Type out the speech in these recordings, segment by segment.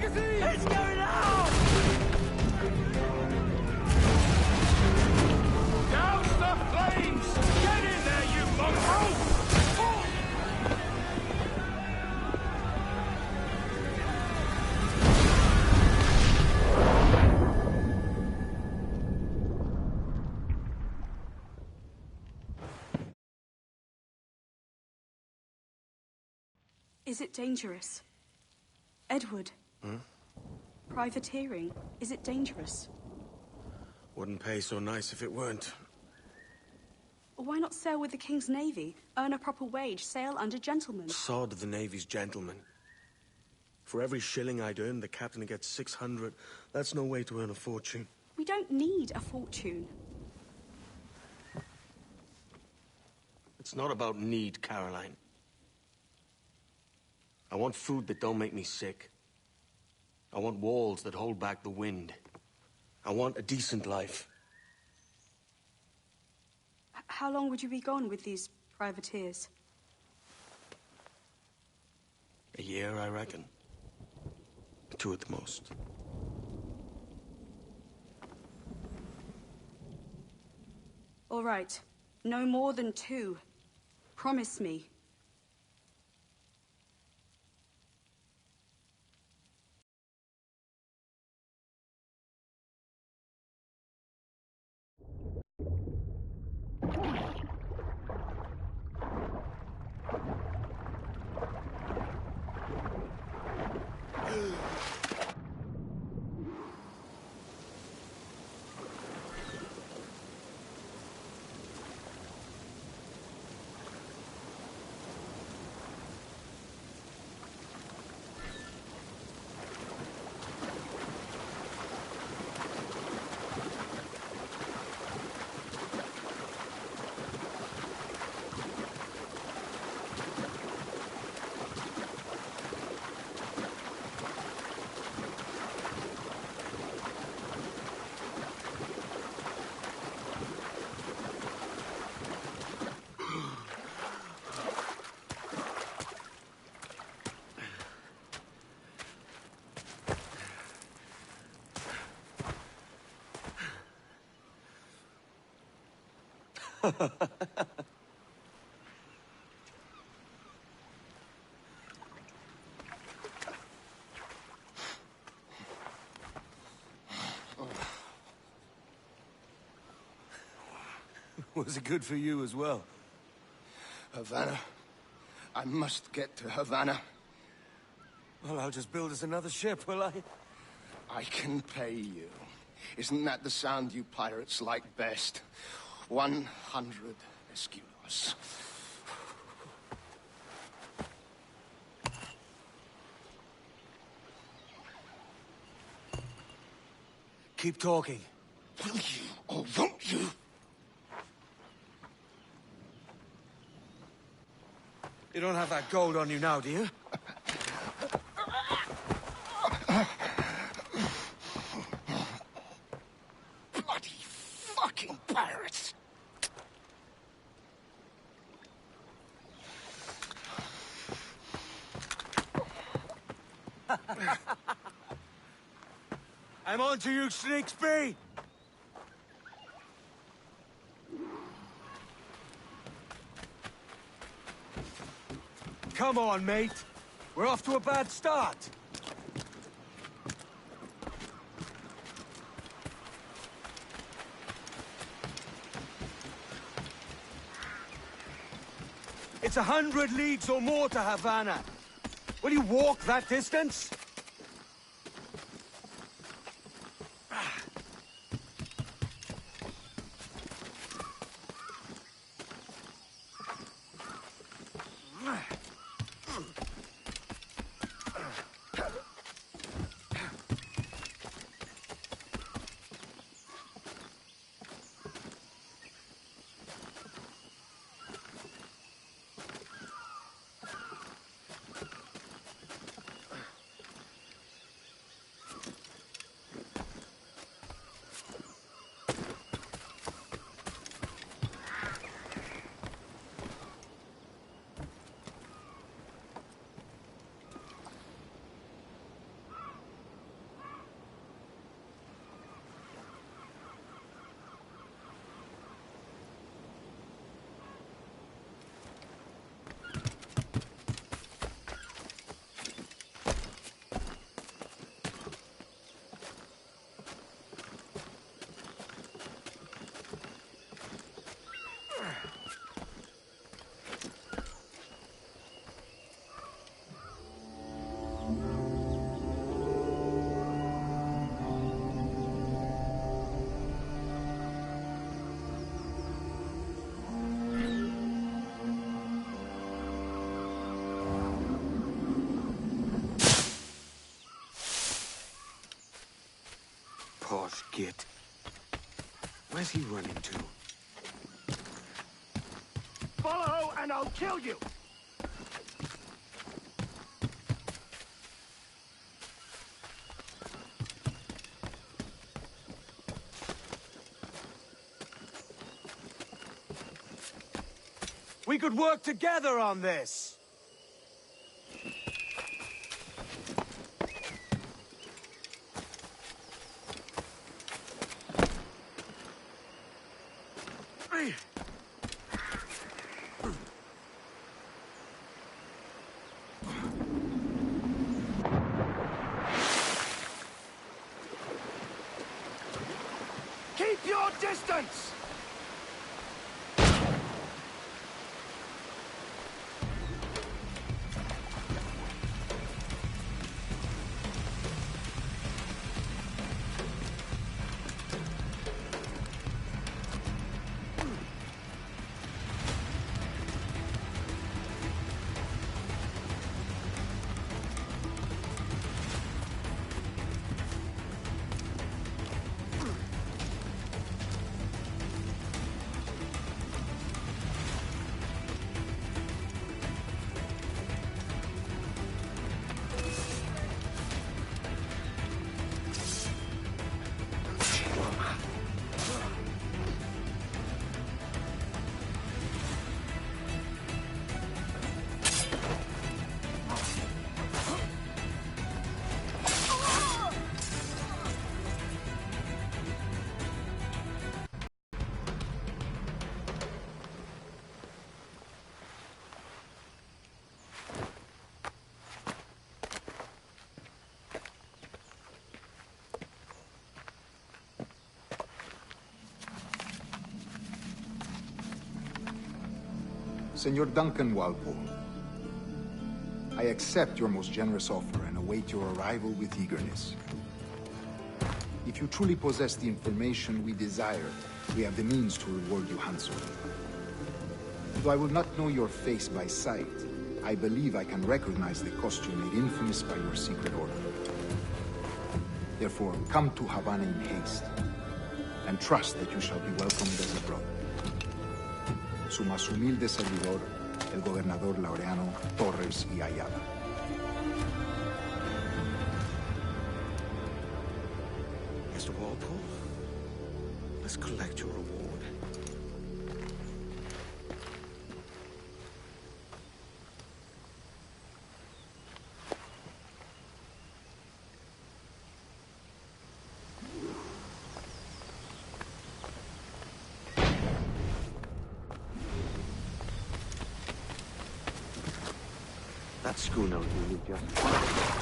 It's going out! Douse the flames! Get in there, you mongrel! Is it dangerous? Edward? Privateering, is it dangerous? Wouldn't pay so nice if it weren't. Why not sail with the King's Navy? Earn a proper wage, sail under gentlemen. Sod the Navy's gentlemen. For every shilling I'd earn, the captain gets 600. That's no way to earn a fortune. We don't need a fortune. It's not about need, Caroline. I want food that don't make me sick. I want walls that hold back the wind. I want a decent life. How long would you be gone with these privateers? A year, I reckon. 2 at the most. All right. No more than 2. Promise me. Was it good for you as well? Havana. I must get to Havana. Well, I'll just build us another ship, will I? I can pay you. Isn't that the sound you pirates like best? 100 escudos. Keep talking. Will you or won't you? You don't have that gold on you now, do you? Bloody fucking pirates! I'm on to you, Sneaksby! Come on, mate. We're off to a bad start. It's 100 leagues or more to Havana. Will you walk that distance? Posh git. Where's he running to? Follow and I'll kill you! We could work together on this! Keep your distance! Senor Duncan Walpole, I accept your most generous offer and await your arrival with eagerness. If you truly possess the information we desire, we have the means to reward you handsomely. Though I will not know your face by sight, I believe I can recognize the costume made infamous by your secret order. Therefore, come to Havana in haste, and trust that you shall be welcomed as a brother. Su más humilde servidor, el gobernador Laureano Torres y Ayala. Mr. Walpole, let's collect your reward. That schooner will do just fine.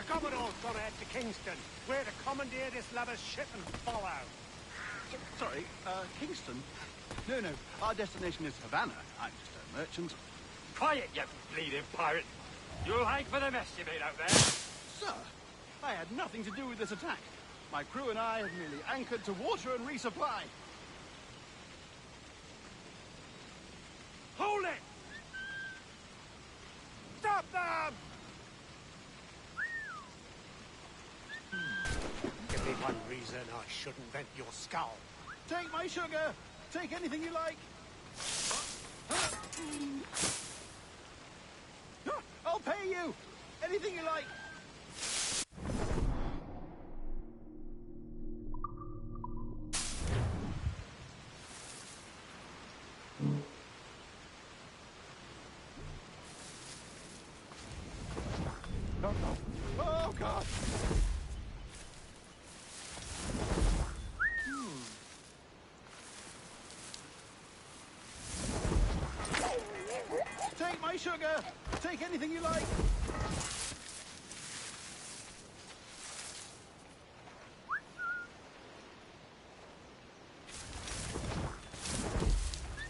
Commodore's gone ahead to Kingston. We're to commandeer this lover's ship and follow. Sorry, Kingston? No, our destination is Havana. I'm just a merchant. Quiet, you bleeding pirate! You'll hang for the mess you made out there. Sir, I had nothing to do with this attack. My crew and I have merely anchored to water and resupply. Hold it! Stop them! Give me one reason I shouldn't vent your skull. Take my sugar! Take anything you like! I'll pay you! Anything you like! Oh, God! Take my sugar! Take anything you like!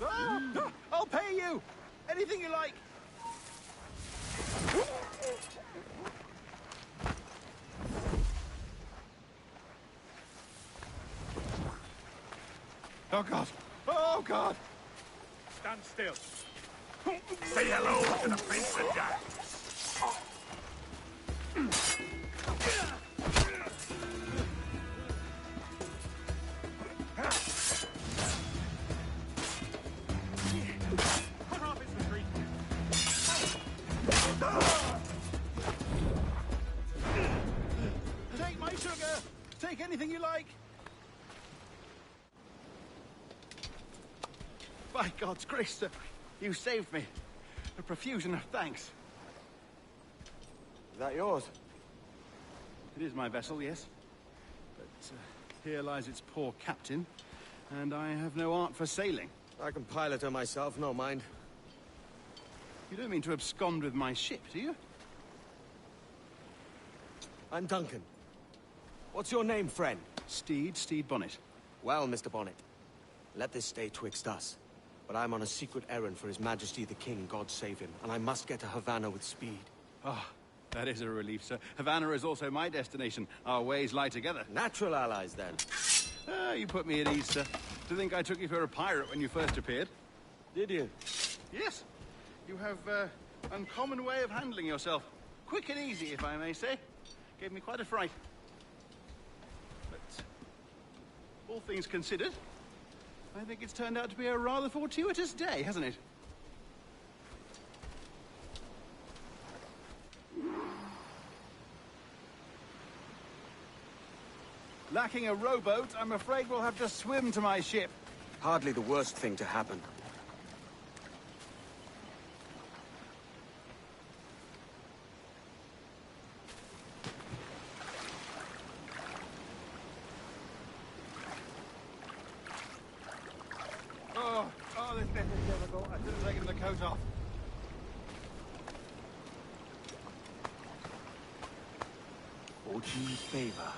Ah! I'll pay you! Anything you like! Oh, God! Oh, God! Stand still. Say hello to the Prince of Jack. Put off his retreat. Take my sugar! Take anything you like! By God's grace, sir, you saved me. A profusion of thanks. Is that yours? It is my vessel, yes. But here lies its poor captain, and I have no art for sailing. I can pilot her myself, no mind. You don't mean to abscond with my ship, do you? I'm Duncan. What's your name, friend? Steed Bonnet. Well, Mr. Bonnet, let this stay twixt us. But I'm on a secret errand for His Majesty the King, God save him, and I must get to Havana with speed. Ah, that is a relief, sir. Havana is also my destination. Our ways lie together. Natural allies, then. Ah, you put me at ease, sir. To think I took you for a pirate when you first appeared. Did you? Yes. You have uncommon way of handling yourself. Quick and easy, if I may say. Gave me quite a fright. But all things considered, I think it's turned out to be a rather fortuitous day, hasn't it? Lacking a rowboat, I'm afraid we'll have to swim to my ship. Hardly the worst thing to happen. Oh, this bit is difficult. I should have taken the coat off. Fortune's favor.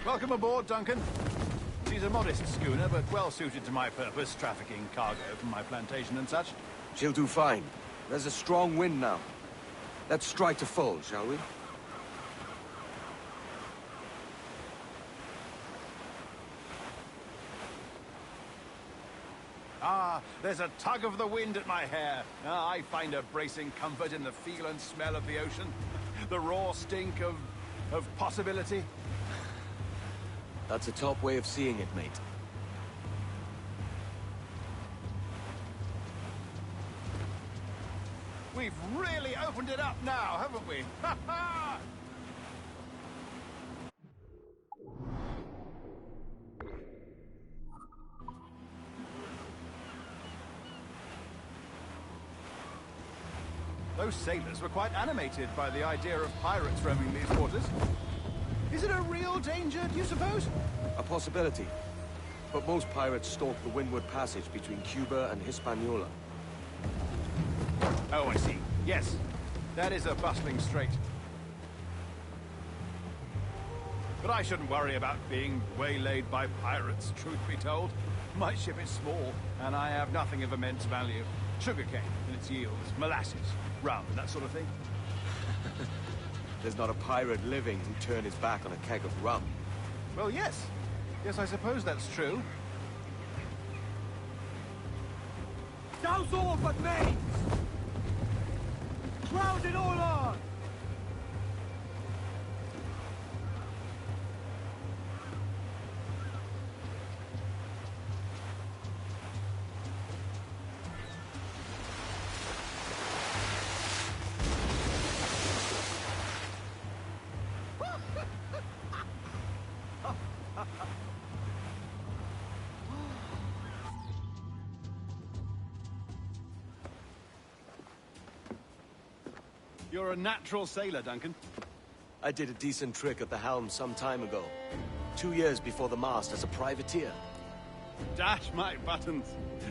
Welcome aboard, Duncan. She's a modest schooner, but well suited to my purpose, trafficking cargo from my plantation and such. She'll do fine. There's a strong wind now. Let's strike to full, shall we? Ah, there's a tug of the wind at my hair. Ah, I find a bracing comfort in the feel and smell of the ocean. The raw stink of possibility. That's a top way of seeing it, mate. We've really opened it up now, haven't we? Ha ha! Those sailors were quite animated by the idea of pirates roaming these waters. Is it a real danger, do you suppose? A possibility. But most pirates stalk the windward passage between Cuba and Hispaniola. Oh, I see. Yes, that is a bustling strait. But I shouldn't worry about being waylaid by pirates, truth be told. My ship is small, and I have nothing of immense value. Sugarcane and its yields, molasses, rum, that sort of thing. there's not a pirate living who'd turn his back on a keg of rum. Well, yes. Yes, I suppose that's true. Douse all but me! Crowd it all on! You're a natural sailor, Duncan. I did a decent trick at the helm some time ago. 2 years before the mast as a privateer. Dash my buttons.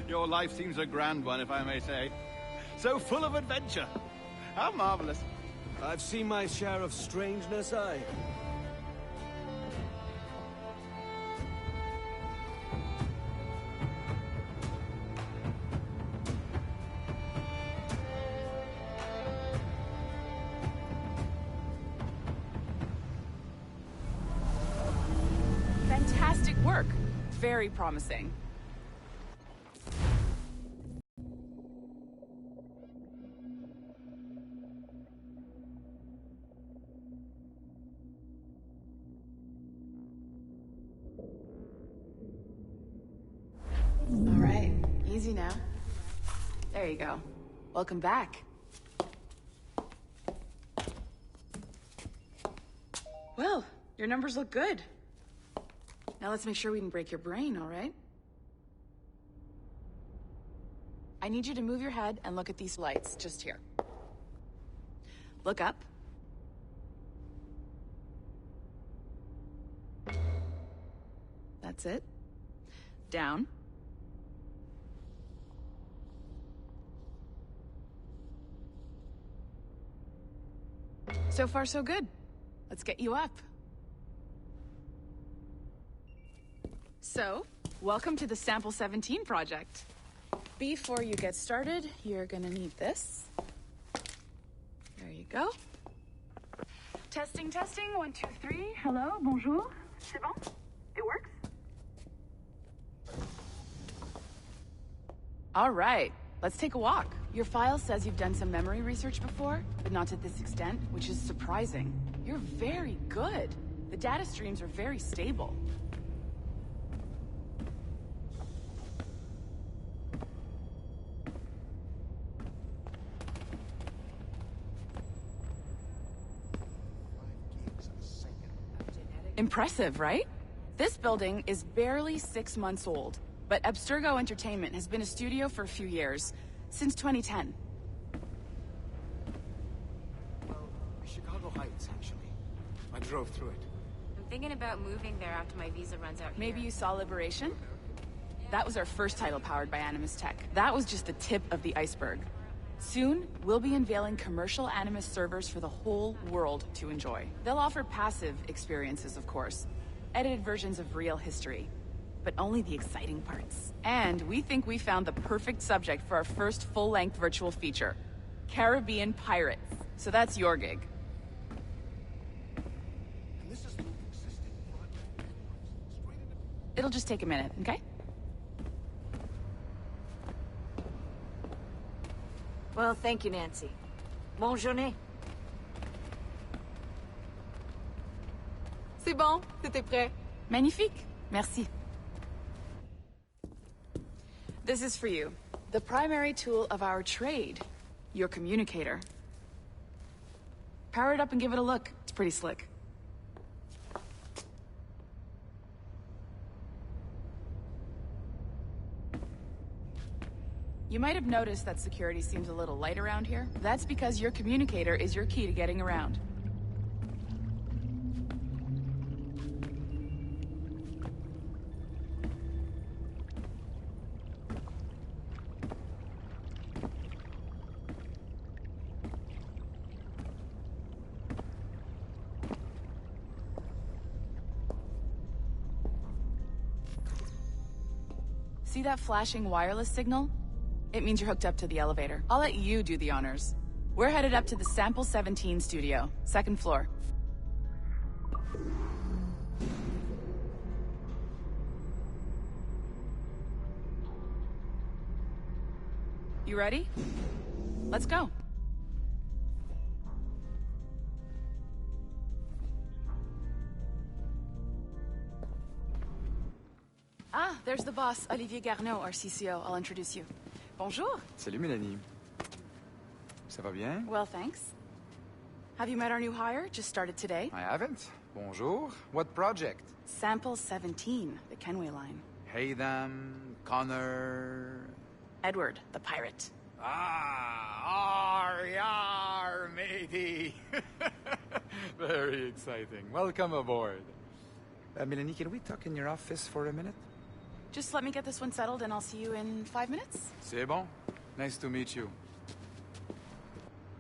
Your life seems a grand one, if I may say. So full of adventure. How marvelous. I've seen my share of strangeness, aye. Fantastic work. Very promising. All right, easy now. There you go. Welcome back. Well, your numbers look good. Now let's make sure we can break your brain, all right? I need you to move your head and look at these lights just here. Look up. That's it. Down. So far, so good. Let's get you up. So, welcome to the Sample 17 project. Before you get started, you're gonna need this. There you go. Testing, testing, 1, 2, 3. Hello, bonjour. C'est bon? It works? All right, let's take a walk. Your file says you've done some memory research before, but not to this extent, which is surprising. You're very good. The data streams are very stable. Impressive, right? This building is barely 6 months old, but Abstergo Entertainment has been a studio for a few years, since 2010. Well, Chicago Heights, actually. I drove through it. I'm thinking about moving there after my visa runs out here. Maybe you saw Liberation? That was our first title powered by Animus Tech. That was just the tip of the iceberg. Soon, we'll be unveiling commercial Animus servers for the whole world to enjoy. They'll offer passive experiences, of course. Edited versions of real history. But only the exciting parts. And we think we found the perfect subject for our first full-length virtual feature. Caribbean Pirates. So that's your gig. And this is through existing project. Straight into... It'll just take a minute, okay? Well, thank you, Nancy. Bonne journée. C'est bon, c'était prêt. Magnifique. Merci. This is for you. The primary tool of our trade. Your communicator. Power it up and give it a look. It's pretty slick. You might have noticed that security seems a little light around here. That's because your communicator is your key to getting around. See that flashing wireless signal? It means you're hooked up to the elevator. I'll let you do the honors. We're headed up to the Sample 17 studio, second floor. You ready? Let's go. Ah, there's the boss, Olivier Garneau, our CCO. I'll introduce you. Bonjour. Salut, Mélanie. Ça va bien? Well, thanks. Have you met our new hire? Just started today. I haven't. Bonjour. What project? Sample 17, the Kenway line. Haytham, Connor... Edward, the pirate. Ah, yar, matey. Very exciting. Welcome aboard. Mélanie, can we talk in your office for a minute? Just let me get this one settled and I'll see you in 5 minutes. C'est bon. Nice to meet you.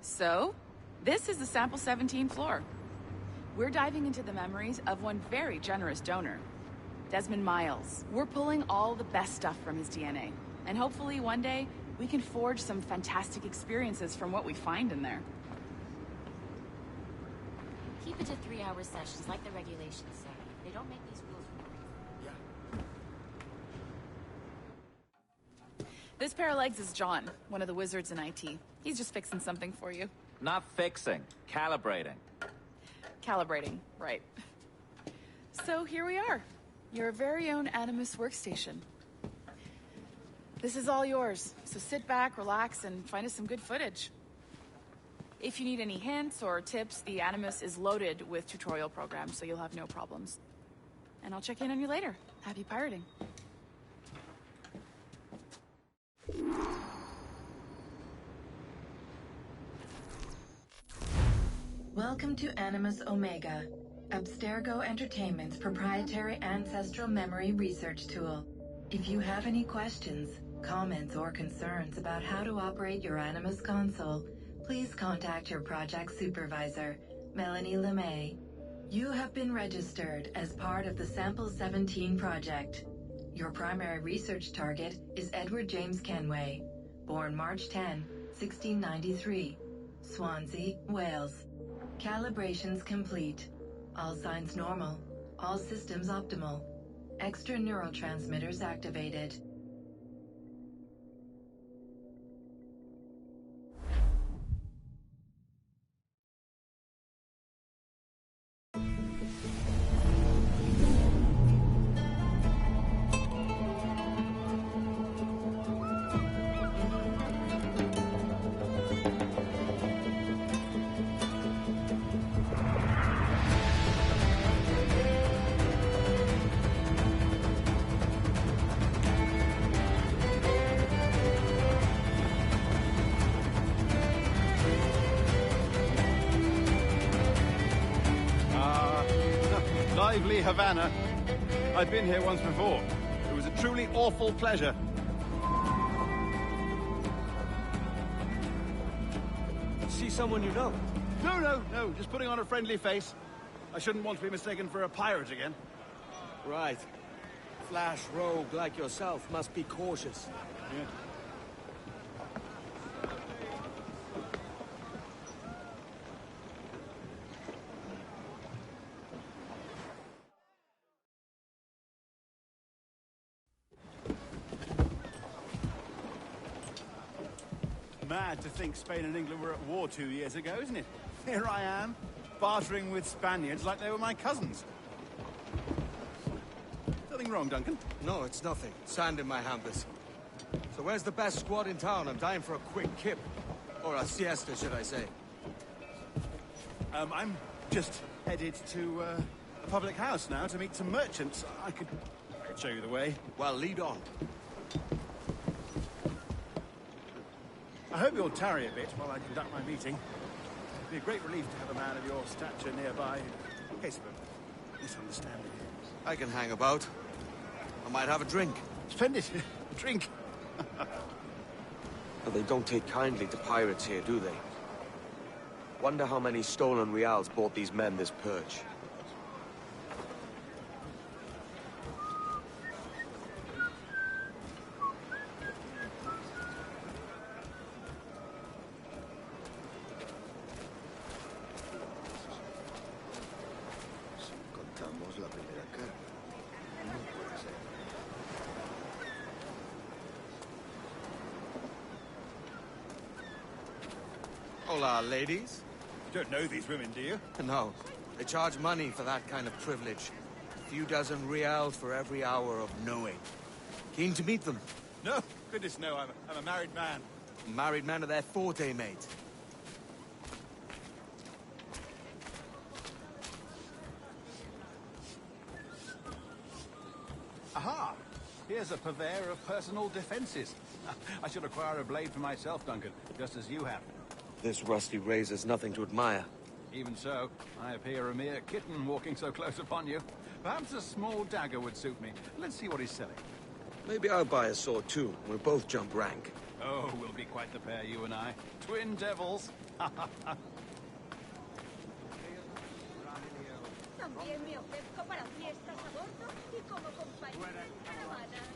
So, this is the Sample 17 floor. We're diving into the memories of one very generous donor, Desmond Miles. We're pulling all the best stuff from his DNA. And hopefully one day, we can forge some fantastic experiences from what we find in there. Keep it to 3-hour sessions like the regulations say. They don't make these rules for no reason. This pair of legs is John, one of the wizards in IT. He's just fixing something for you. Not fixing, calibrating. Calibrating, right. So here we are, your very own Animus workstation. This is all yours, so sit back, relax, and find us some good footage. If you need any hints or tips, the Animus is loaded with tutorial programs, so you'll have no problems. And I'll check in on you later. Happy pirating. Welcome to Animus Omega, Abstergo Entertainment's proprietary ancestral memory research tool. If you have any questions, comments, or concerns about how to operate your Animus console, please contact your project supervisor, Melanie LeMay. You have been registered as part of the Sample 17 project. Your primary research target is Edward James Kenway, born March 10, 1693, Swansea, Wales. Calibrations complete. All signs normal. All systems optimal. Extra neurotransmitters activated. Lively Havana. I've been here once before. It was a truly awful pleasure. See someone you know? No. Just putting on a friendly face. I shouldn't want to be mistaken for a pirate again. Right. Flash rogue like yourself must be cautious. Yeah. Mad to think Spain and England were at war 2 years ago, isn't it? Here I am, bartering with Spaniards like they were my cousins. Nothing wrong, Duncan? No, it's nothing. Sand in my hampers. So where's the best squad in town? I'm dying for a quick kip. Or a siesta, should I say. I'm just headed to a public house now to meet some merchants. I could show you the way. Well, lead on. I hope you'll tarry a bit while I conduct my meeting. It'd be a great relief to have a man of your stature nearby, in case of a misunderstanding. I can hang about. I might have a drink. Splendid. A drink. But they don't take kindly to pirates here, do they? Wonder how many stolen reals bought these men this perch. vemos la primera cara. No puede ser. Hola, ladies. You don't know these women, do you? No. They charge money for that kind of privilege. A few dozen reals for every hour of knowing. Keen to meet them? No, goodness no, I'm a married man. Married men are their forte, mate. Aha! Here's a purveyor of personal defenses. I should acquire a blade for myself, Duncan, just as you have. This rusty razor's nothing to admire. Even so, I appear a mere kitten walking so close upon you. Perhaps a small dagger would suit me. Let's see what he's selling. Maybe I'll buy a sword too. We'll both jump rank. Oh, we'll be quite the pair, you and I. Twin devils.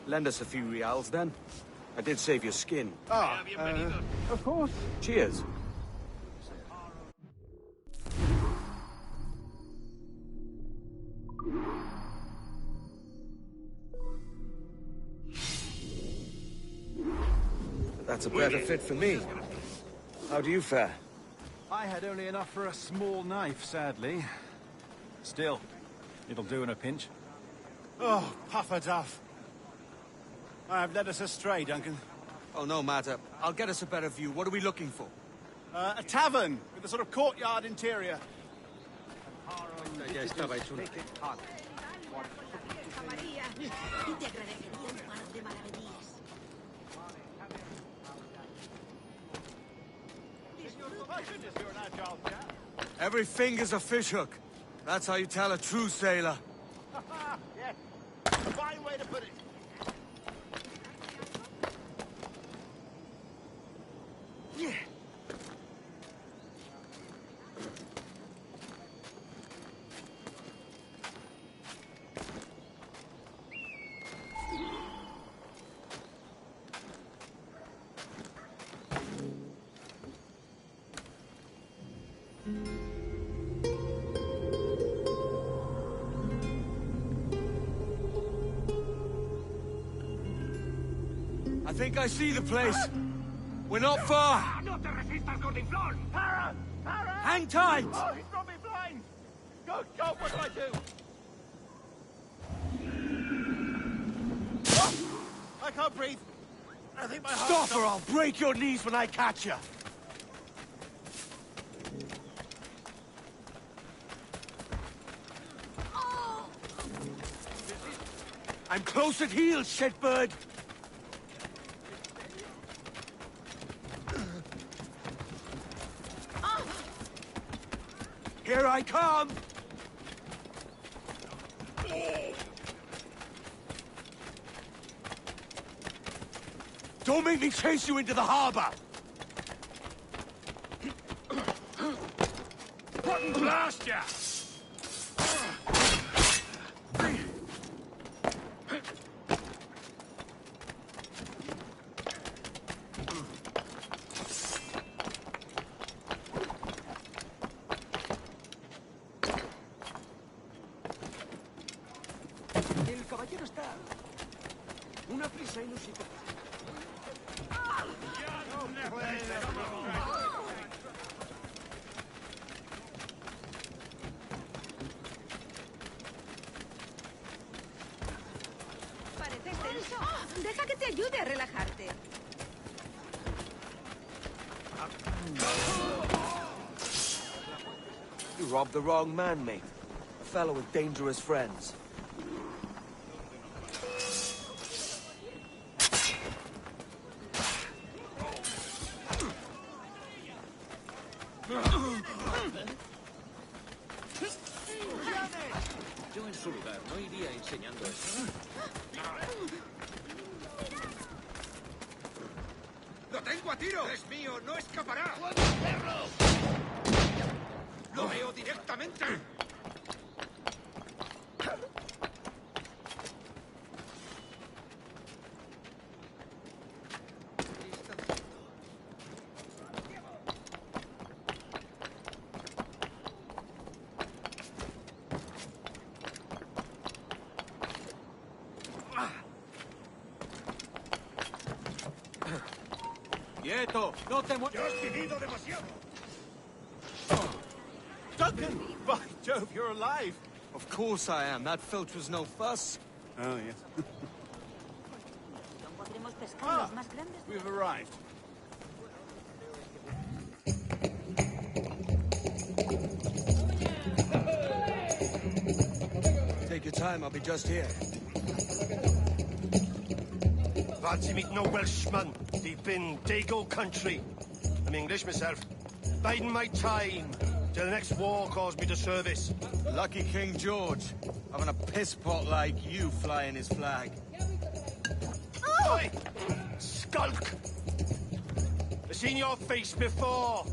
Lend us a few reals, then. I did save your skin. Ah, of course. Cheers. That's a better fit for me. How do you fare? I had only enough for a small knife, sadly. Still, it'll do in a pinch. Oh, puffer duff. I have led us astray, Duncan. Oh, no matter. I'll get us a better view. What are we looking for? A tavern with a sort of courtyard interior. Every finger's a fishhook. That's how you tell a true sailor. Yes, a fine way to put it. Yeah. I think I see the place. We're not far. No te resistas, Gordinflón! Para! Para! Hang tight! Oh, he's brought me blind! Go, go, what do I do? Oh, I can't breathe. I think my heart... Stop or I'll break your knees when I catch you. I'm close at heel, shitbird. Here I come! Don't make me chase you into the harbor! Button blast ya! El caballero está... Una prisa inusitada. Pareces tenso. Deja que te ayude a relajarte. You robbed the wrong man, mate. A fellow with dangerous friends. Yo en su lugar no iría enseñando eso. ¡Lo tengo a tiro! ¡Es mío! ¡No escapará! ¡Perro! ¡Lo veo directamente! Quieto! No te muevas. ¡Ya has vivido demasiado! Duncan! By Jove, you're alive! Of course I am. That filch was no fuss. Oh, yes. We've arrived. Take your time, I'll be just here. Fancy meeting no Welshman deep in Dago country. I'm English myself. Biding my time till the next war calls me to service. Lucky King George, having a piss pot like you flying his flag. Oi! Skulk! I've seen your face before.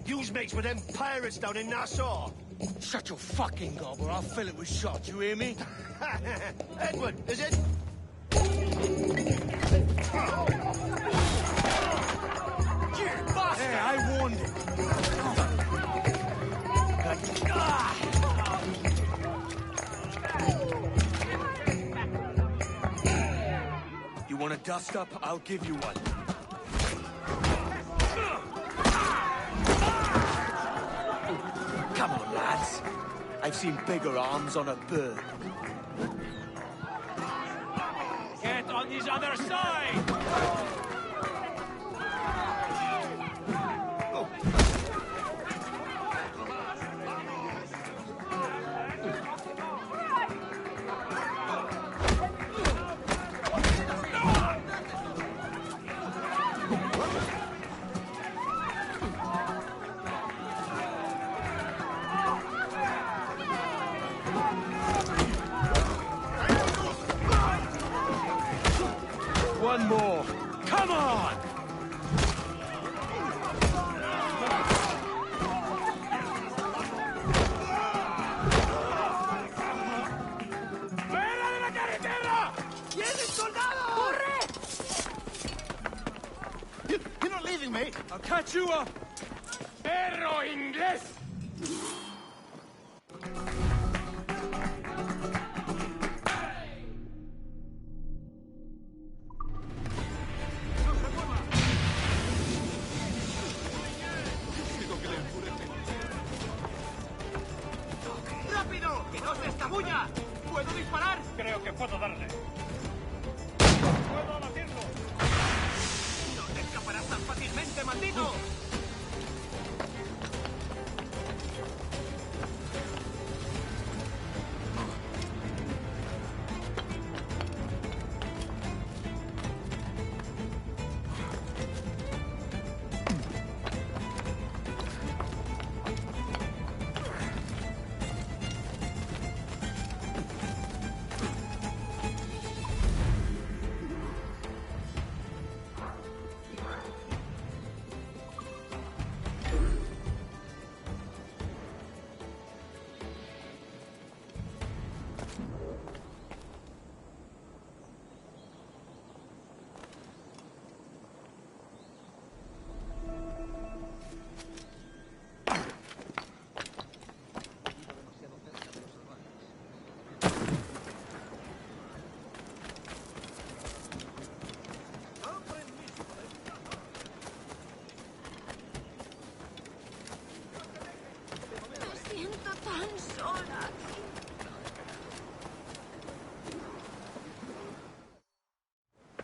You's mates with them pirates down in Nassau. Shut your fucking gob or I'll fill it with shot, you hear me? Edward, is it? Hey, I warned him. You want a dust up? I'll give you one. Come on, lads. I've seen bigger arms on a bird. Get on this other side! One more. Come on! ¡Fuera de la carretera! ¡Vienen soldados! ¡Corre! You're not leaving me! I'll catch you up! ¡Perro inglés! ¡Rápido! ¡Que no se escabulla! ¿Puedo disparar? Creo que puedo darle. ¡Puedo abatirlo! ¡No te escaparás tan fácilmente, maldito!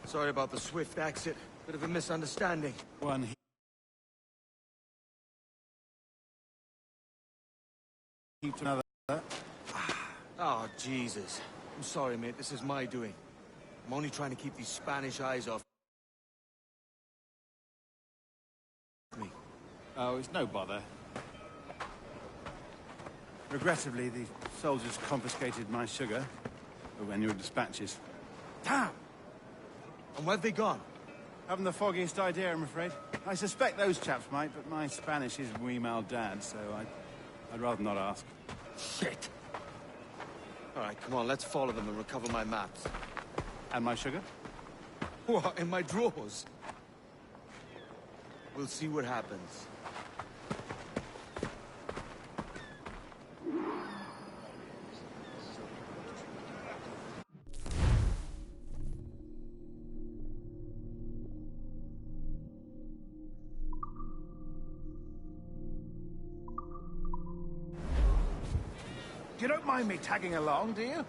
Sorry about the swift exit. Bit of a misunderstanding. One heap to another. Oh, Jesus. I'm sorry, mate. This is my doing. I'm only trying to keep these Spanish eyes off me. Oh, it's no bother. Regrettably, the soldiers confiscated my sugar when your dispatches. Damn! And where've they gone? Haven't the foggiest idea, I'm afraid. I suspect those chaps might, but my Spanish is muy mal dad, so I'd rather not ask. Shit! All right, come on, let's follow them and recover my maps. And my sugar? What, in my drawers? We'll see what happens. You don't mind me tagging along, do you?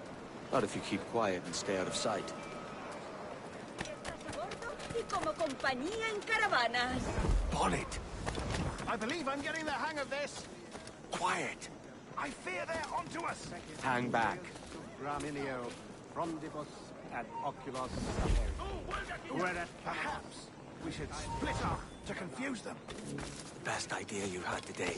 Not if you keep quiet and stay out of sight. Y como compañía en caravanas. Bonnet! I believe I'm getting the hang of this. Quiet! I fear they're onto us! Hang back. Graminio, frondibus ad oculos Whereas perhaps we should split up to confuse them. Best idea you had today.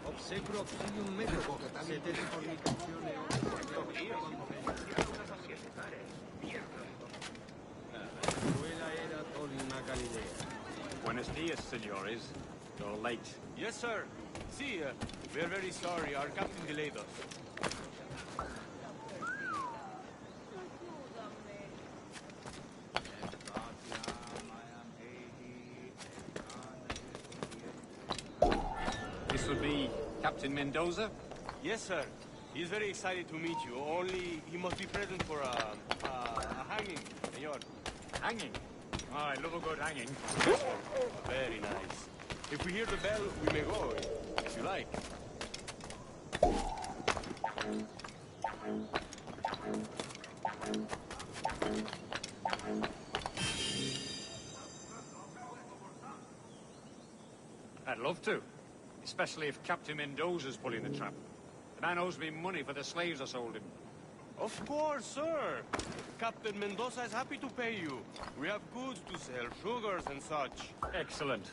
Obsecro auxilium medico, sete di fornicazione Quella era Tolina Galilea. Buenos dias, senores. You're late. Yes, sir. See, we're very sorry. Our captain delayed us. This would be Captain Mendoza? Yes, sir. He's very excited to meet you. Only he must be present for a hanging, senor. Hanging? Oh, I love a good hanging. Very nice. If we hear the bell, we may go, if you like. I'd love to. Especially if Captain Mendoza's pulling the trap. The man owes me money for the slaves I sold him. Of course, sir. Captain Mendoza is happy to pay you. We have goods to sell, sugars and such. Excellent.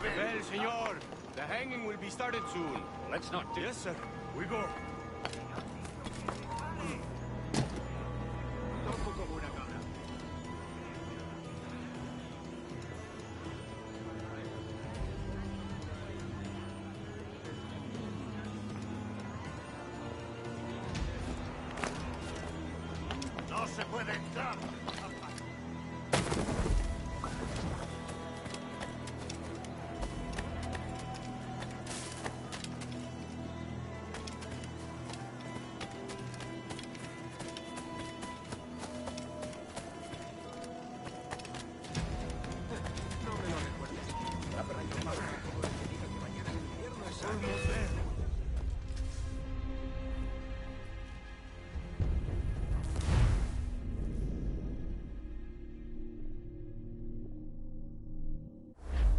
Well, senor, the hanging will be started soon. Let's not do... Yes, sir. We go. No se puede entrar.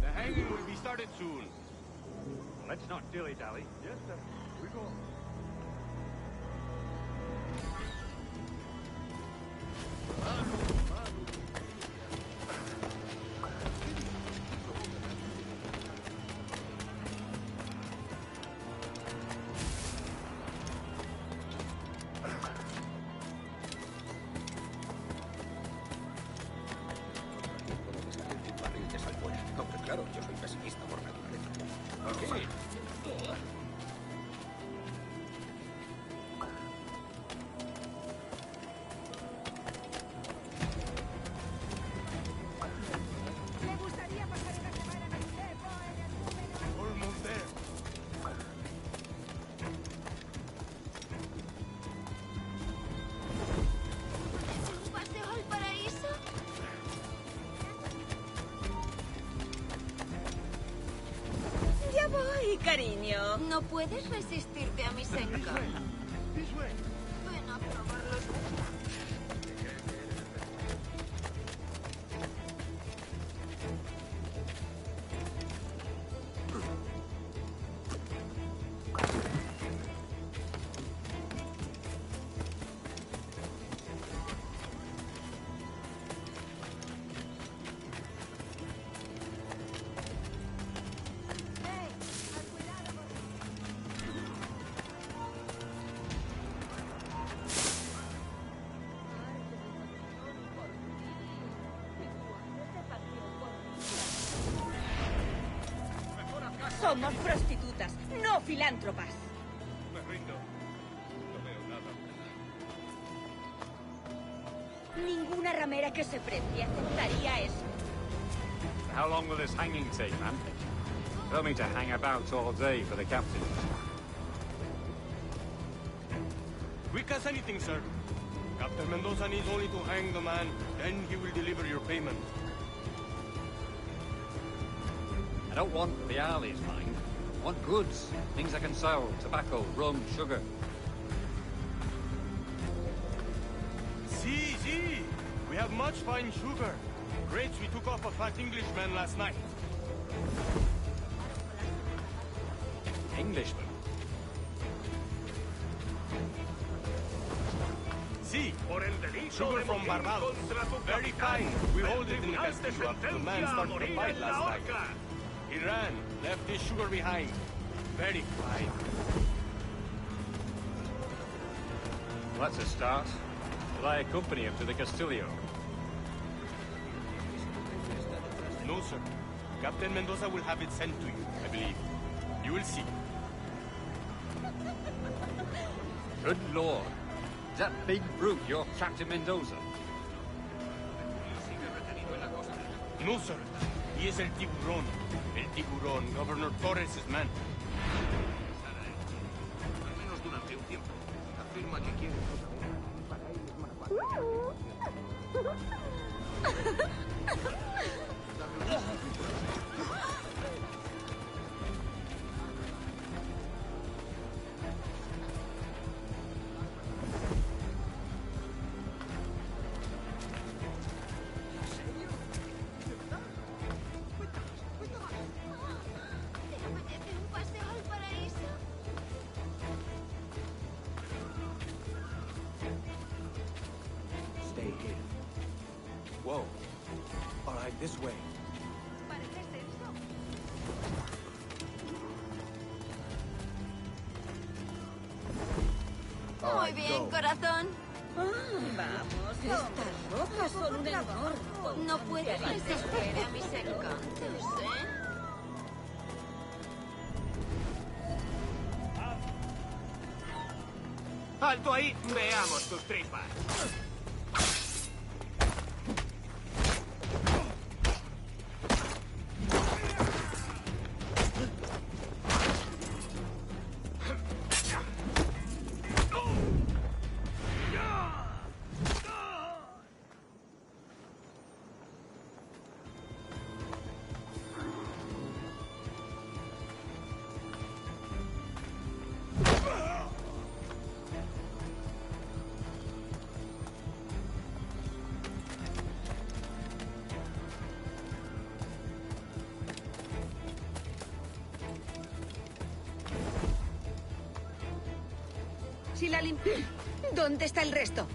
The hanging will be started soon. Let's not dilly-dally. Yes, sir. We go. Aunque claro, yo soy pesimista por naturaleza. Sí. Me gustaría pasar una semana en el cepo, Almost there. ¿Un paseo al paraíso? Ya voy, cariño. No puedes resistirte a mis encantos. Ven a probarlos. Somos prostitutas, no filántropas. Me rindo. No veo nada. Ninguna ramera que se precie aceptaría eso. How long will this hanging take, man? Don't mean to hang about all day for the captain. Quick as anything, sir. Captain Mendoza needs only to hang the man, then he will deliver your payment. I don't want reales, mind. I want goods. Things I can sell. Tobacco, rum, sugar. See. We have much fine sugar. Grapes we took off a fat Englishman last night. Englishman? See, sugar from Barbados. Very fine. We hold it in the castillo after the man started the fight last night. He ran, left his sugar behind. Very fine. Well, that's a start. Will I accompany him to the Castillo? No, sir. Captain Mendoza will have it sent to you, I believe. You will see. Good Lord. Is that big brute your Captain Mendoza? No, sir. He is El Tiburón. El Tiburón, Governor Torres' man. Al menos durante un tiempo. Afirma que quiere para Stay here. Whoa. All right, this way. Muy bien, corazón. Vamos, estas ropas son un engorro. No puede que se espere a mis encantos, ¿eh? ¡Alto ahí! Veamos tus tripas. Si la limpié. ¿Dónde está el resto?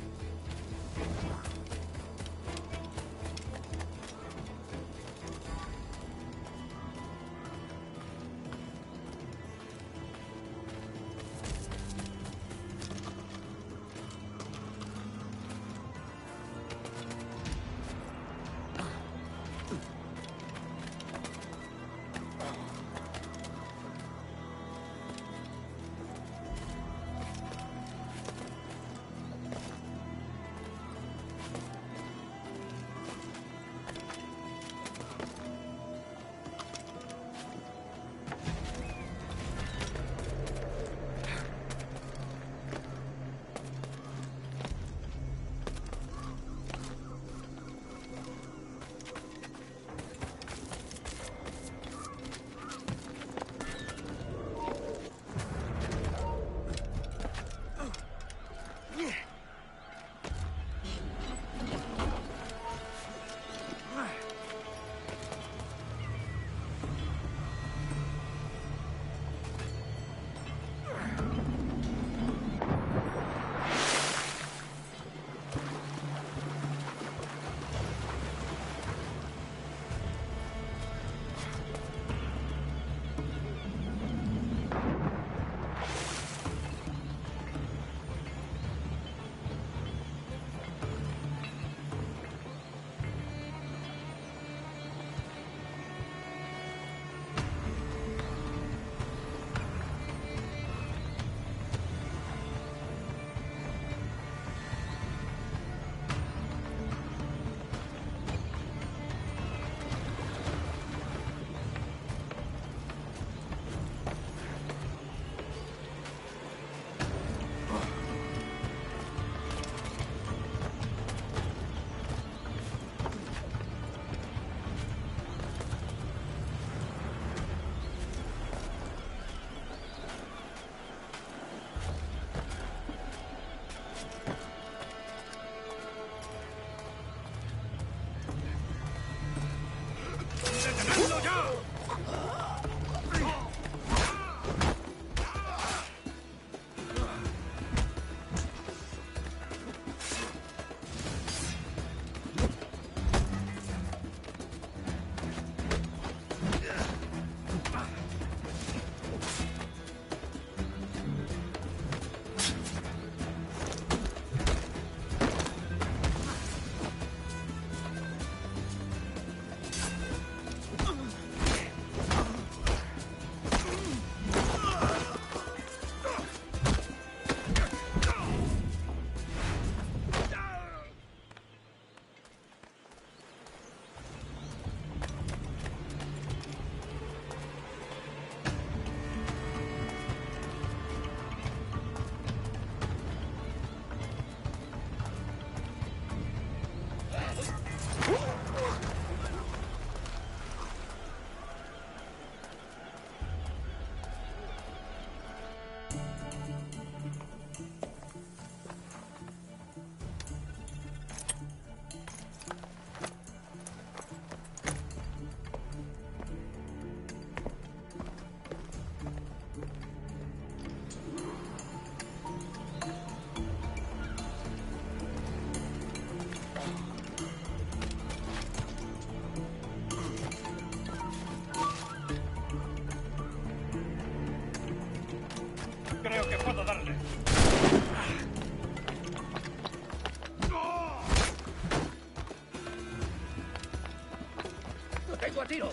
tengo a tiro!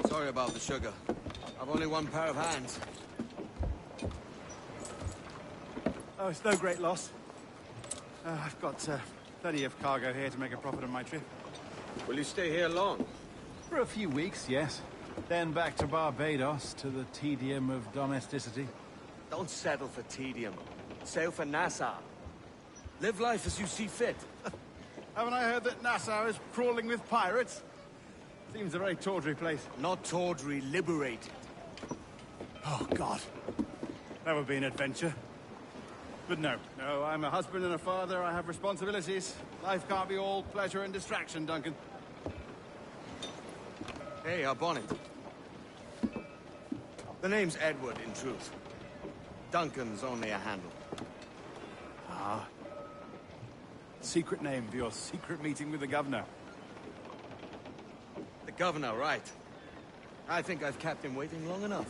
Sorry about the sugar. I've only one pair of hands. Oh, it's no great loss. I've got plenty of cargo here to make a profit on my trip. Will you stay here long? For a few weeks, yes. Then back to Barbados, to the tedium of domesticity. Don't settle for tedium. Sail for Nassau. Live life as you see fit. Haven't I heard that Nassau is crawling with pirates? Seems a very tawdry place. Not tawdry, liberated. Oh, God. That would be an adventure. But no, I'm a husband and a father. I have responsibilities. Life can't be all pleasure and distraction, Duncan. Hey, our bonnet. The name's Edward, in truth. Duncan's only a handle. Ah. Secret name for your secret meeting with the governor. The governor, right. I think I've kept him waiting long enough.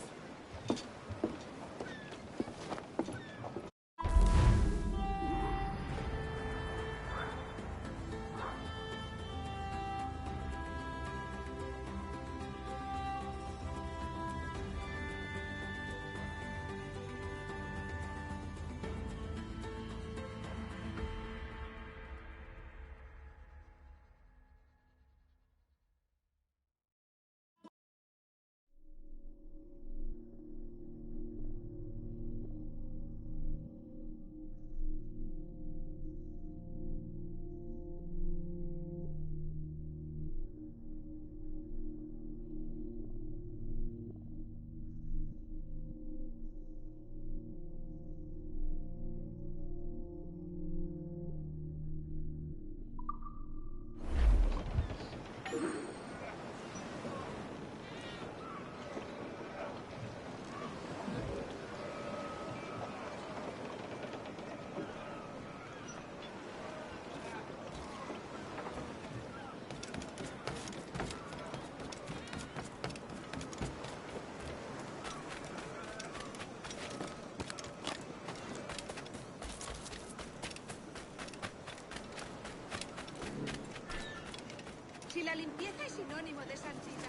Si la limpieza es sinónimo de santidad...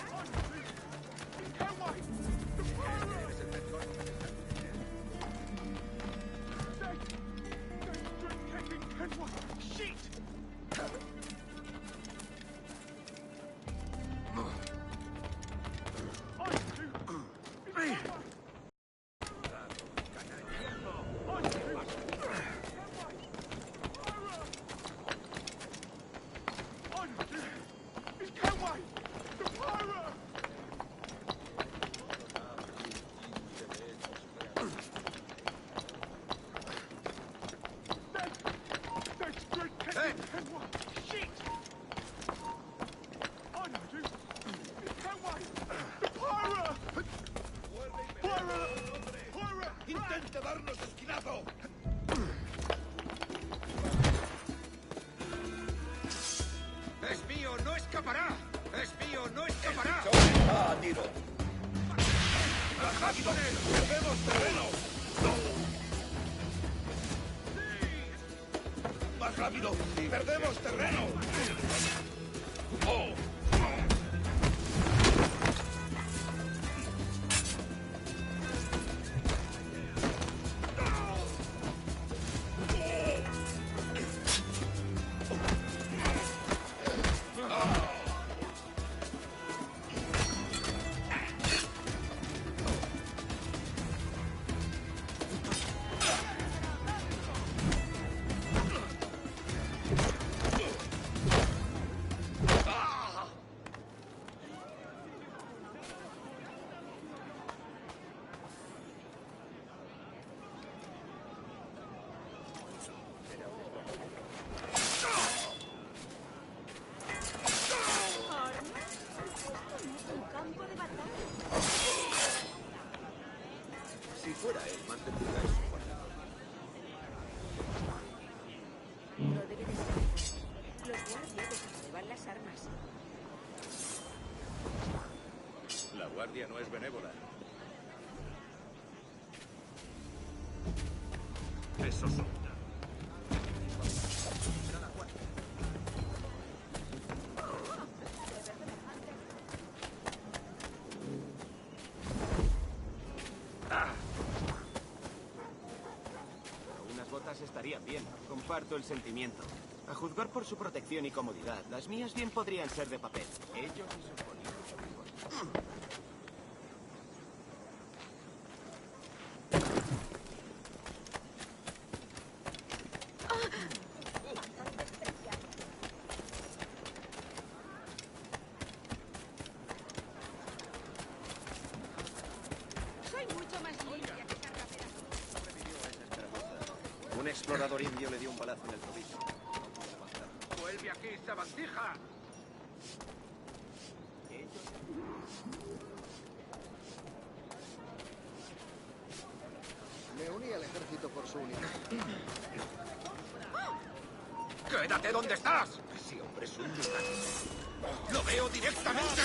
¡Intente darnos esquinazo! ¡Es mío, no escapará! ¡Es mío, no escapará! ¡Ah, tiro! ¡Rápido! ¡Perdemos terreno! ¡Más rápido! ¡Perdemos terreno! ¡Oh! Si fuera él, mantendría eso guardado. No debe de ser. Los guardias desaprueban las armas. La guardia no es benévola. Esos son. Unas botas estarían bien. Comparto el sentimiento. A juzgar por su protección y comodidad, las mías bien podrían ser de papel. Ellos y sus bonitos. Soy mucho más limpia que esa rapera. Un explorador indio le dio un balazo en el tobillo. ¡Vuelve aquí, sabandija! Me uní al ejército por su unidad. ¡Quédate donde estás! Ese hombre es un lugar. ¡Lo veo directamente!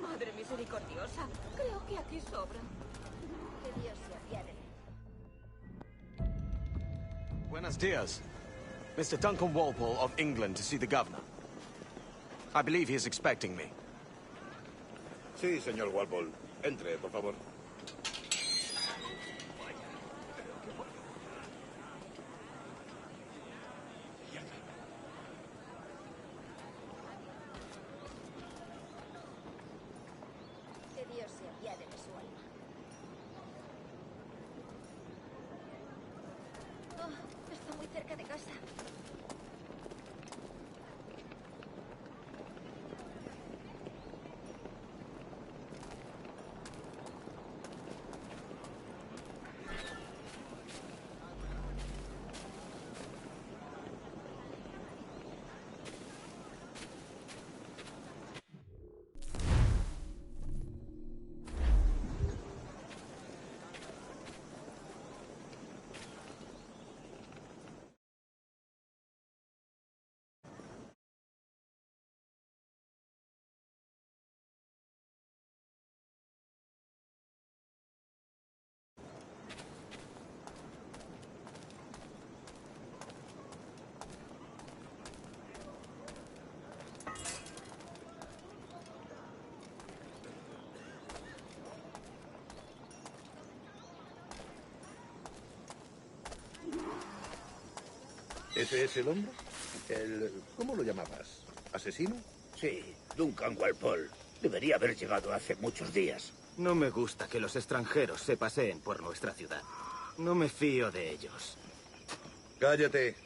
Madre misericordiosa. Creo que aquí sobra. Que Dios se apiade. Buenos dias. Mr. Duncan Walpole of England to see the governor. I believe he is expecting me. Sí, señor Walpole. Entre, por favor. Que Dios se apiade de su alma. Oh, está muy cerca de casa. ¿Ese es el hombre? ¿Cómo lo llamabas? ¿Asesino? Sí, Duncan Walpole. Debería haber llegado hace muchos días. No me gusta que los extranjeros se paseen por nuestra ciudad. No me fío de ellos. Cállate.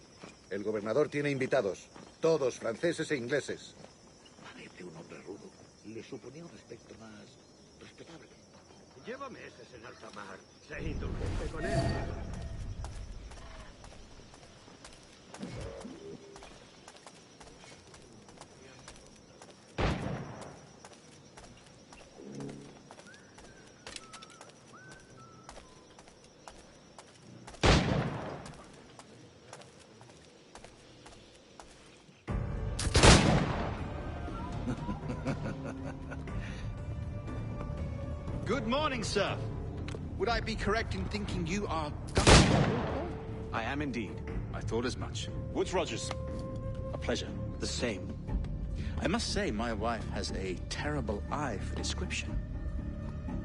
El gobernador tiene invitados. Todos franceses e ingleses. Parece un hombre rudo. Le suponía un aspecto más respetable. Lleva meses en alta mar. Sé indulgente con él. Good morning, sir. Would I be correct in thinking you are... I am indeed. I thought as much. Woods Rogers. A pleasure. The same. I must say, my wife has a terrible eye for description.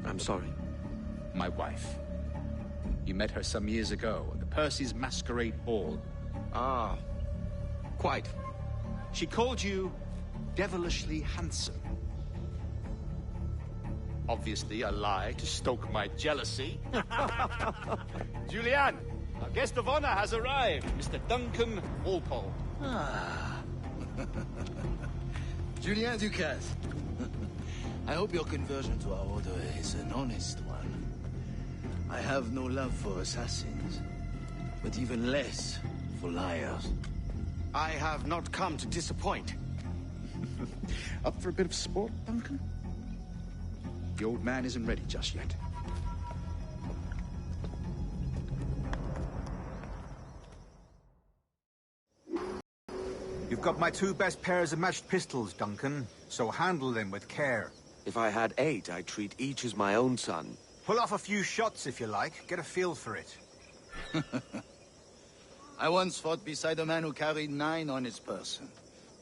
I'm sorry. My wife. You met her some years ago at the Percy's Masquerade Ball. Ah, quite. She called you devilishly handsome. Obviously a lie to stoke my jealousy. Julianne, our guest of honor has arrived, Mr. Duncan Walpole. Ah. Julien Ducasse. I hope your conversion to our order is an honest one. I have no love for assassins, but even less for liars. I have not come to disappoint. Up for a bit of sport, Duncan? The old man isn't ready just yet. You've got my 2 best pairs of matched pistols, Duncan, so handle them with care. If I had 8, I'd treat each as my own son. Pull off a few shots if you like. Get a feel for it. I once fought beside a man who carried 9 on his person.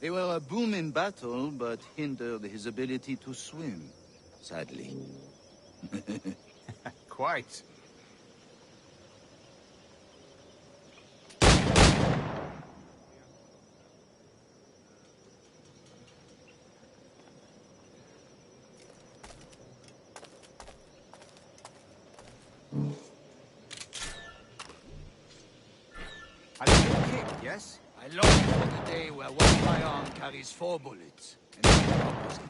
They were a boom in battle, but hindered his ability to swim, sadly. Quite. A little kick, yes? I long for the day where one firearm carries 4 bullets, and not the opposite.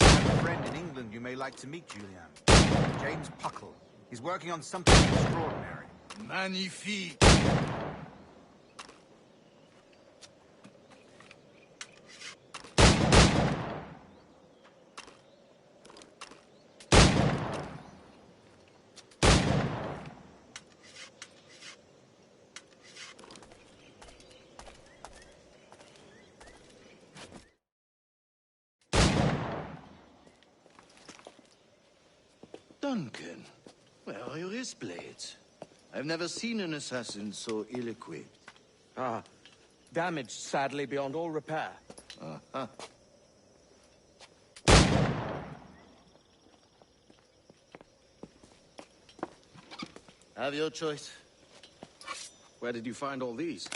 I have a friend in England you may like to meet, Julian. James Puckle. He's working on something extraordinary. Magnifique! Duncan, where are your wrist blades? I've never seen an assassin so ill-equipped. Ah, damaged, sadly, beyond all repair. Uh-huh. Have your choice. Where did you find all these?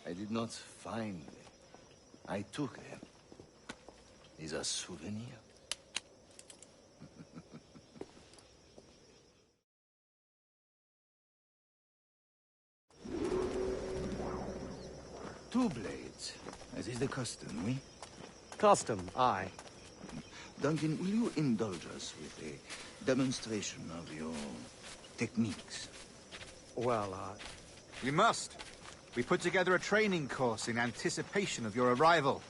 I did not find them. I took them. These are souvenirs. Two blades, as is the custom, oui? Custom, aye. Duncan, will you indulge us with a demonstration of your techniques? Well, We must. We put together a training course in anticipation of your arrival.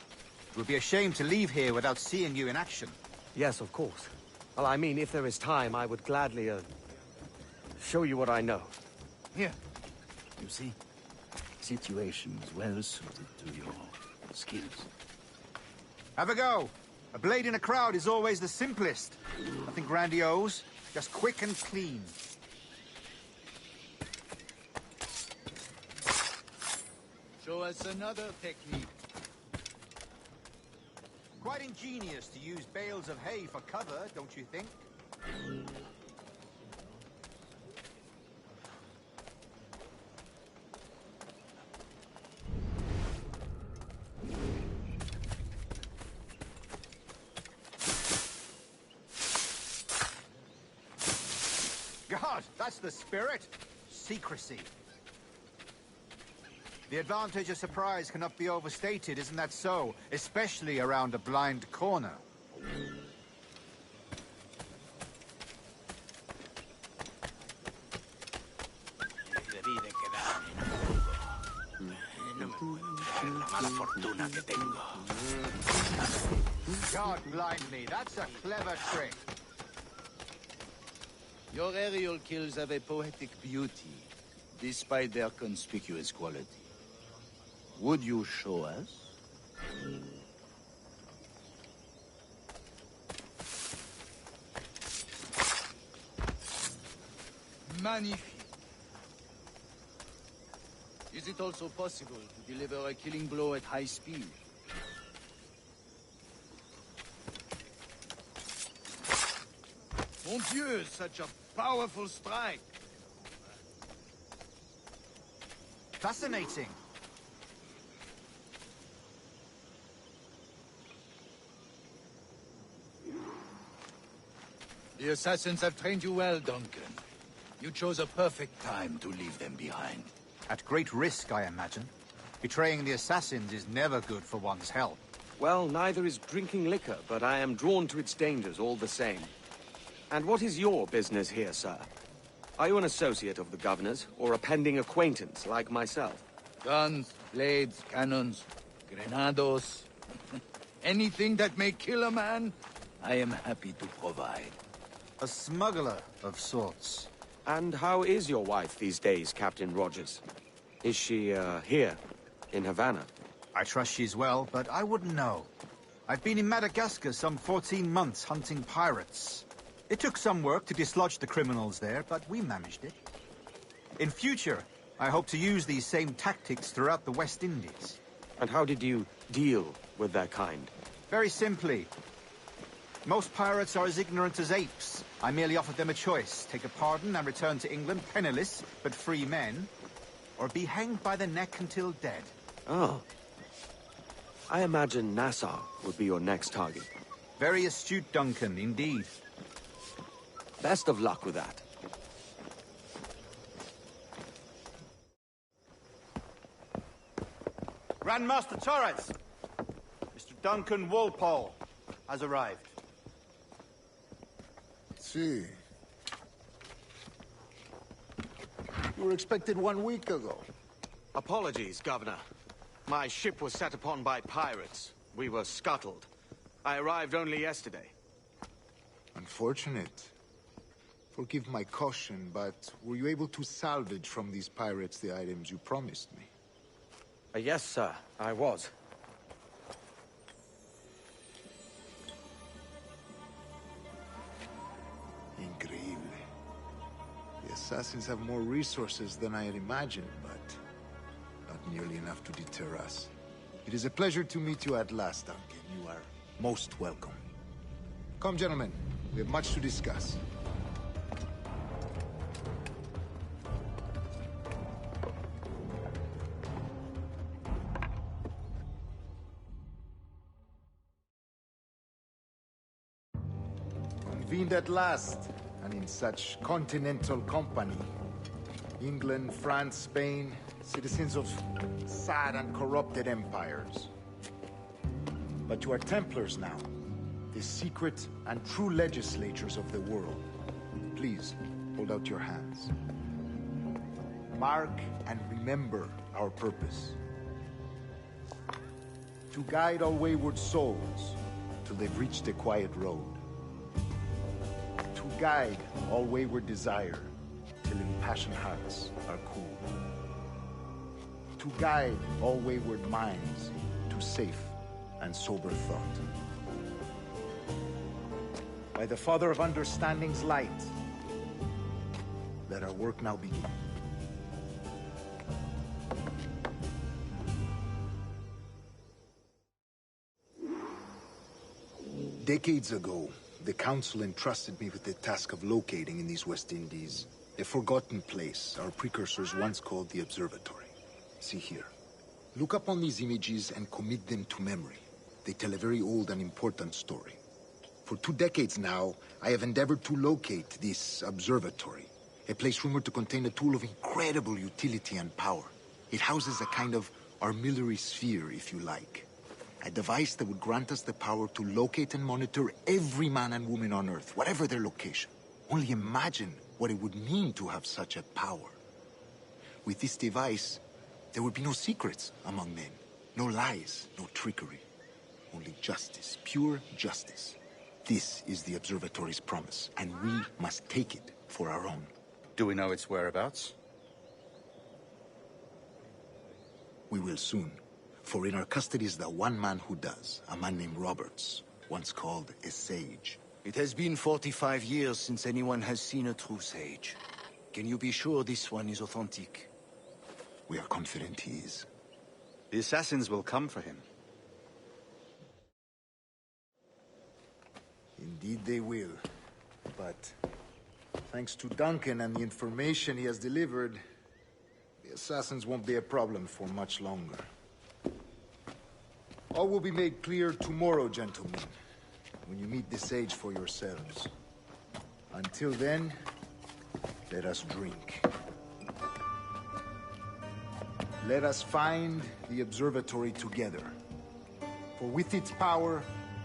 It would be a shame to leave here without seeing you in action. Yes, of course. Well, I mean, if there is time, I would gladly, show you what I know. Here. You see? Situations well suited to your skills. Have a go. A blade in a crowd is always the simplest. Nothing grandiose, just quick and clean. Show us another technique. Quite ingenious to use bales of hay for cover, don't you think? God, that's the spirit. Secrecy. The advantage of surprise cannot be overstated, isn't that so? Especially around a blind corner. Debí de quedarme en un jugo. No me puedo creer la mala fortuna que tengo. God blind me, that's a clever trick. Your aerial kills have a poetic beauty, despite their conspicuous quality. Would you show us? Magnifique. Is it also possible to deliver a killing blow at high speed? Mon Dieu, such a powerful strike. Fascinating. The assassins have trained you well, Duncan. You chose a perfect time to leave them behind. At great risk, I imagine. Betraying the assassins is never good for one's health. Well, neither is drinking liquor, but I am drawn to its dangers all the same. And what is your business here, sir? Are you an associate of the governor's, or a pending acquaintance like myself? Guns, blades, cannons, grenados. Anything that may kill a man, I am happy to provide. A smuggler of sorts. And how is your wife these days, Captain Rogers? Is she, here, in Havana? I trust she's well, but I wouldn't know. I've been in Madagascar some 14 months hunting pirates. It took some work to dislodge the criminals there, but we managed it. In future, I hope to use these same tactics throughout the West Indies. And how did you deal with their kind? Very simply. Most pirates are as ignorant as apes. I merely offered them a choice. Take a pardon and return to England penniless, but free men. Or be hanged by the neck until dead. Oh. I imagine Nassau would be your next target. Very astute, Duncan, indeed. Best of luck with that. Grand Master Torres! Mr. Duncan Walpole has arrived. See. You were expected 1 week ago. Apologies, Governor. My ship was set upon by pirates. We were scuttled. I arrived only yesterday. Unfortunate. Forgive my caution, but were you able to salvage from these pirates the items you promised me? Yes, sir, I was. Increíble. The assassins have more resources than I had imagined, but not nearly enough to deter us. It is a pleasure to meet you at last, Duncan. You are most welcome. Come, gentlemen. We have much to discuss. Convened at last, and in such continental company. England, France, Spain, citizens of sad and corrupted empires. But you are Templars now, the secret and true legislators of the world. Please, hold out your hands. Mark and remember our purpose. To guide all wayward souls till they've reached the quiet road. To guide all wayward desire till impassioned hearts are cool. To guide all wayward minds to safe and sober thought. By the Father of Understanding's light, let our work now begin. Decades ago, the Council entrusted me with the task of locating in these West Indies a forgotten place our precursors once called the Observatory. See here. Look upon these images and commit them to memory. They tell a very old and important story. For 2 decades now, I have endeavored to locate this observatory, a place rumored to contain a tool of incredible utility and power. It houses a kind of armillary sphere, if you like. A device that would grant us the power to locate and monitor every man and woman on Earth, whatever their location. Only imagine what it would mean to have such a power. With this device, there would be no secrets among men. No lies, no trickery. Only justice, pure justice. This is the Observatory's promise, and we must take it for our own. Do we know its whereabouts? We will soon. For in our custody is the one man who does, a man named Roberts, once called a sage. It has been 45 years since anyone has seen a true sage. Can you be sure this one is authentic? We are confident he is. The assassins will come for him. Indeed they will. But thanks to Duncan and the information he has delivered, the assassins won't be a problem for much longer. All will be made clear tomorrow, gentlemen, when you meet the sage for yourselves. Until then, let us drink. Let us find the observatory together. For with its power,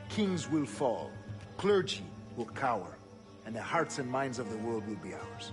kings will fall, clergy will cower, and the hearts and minds of the world will be ours.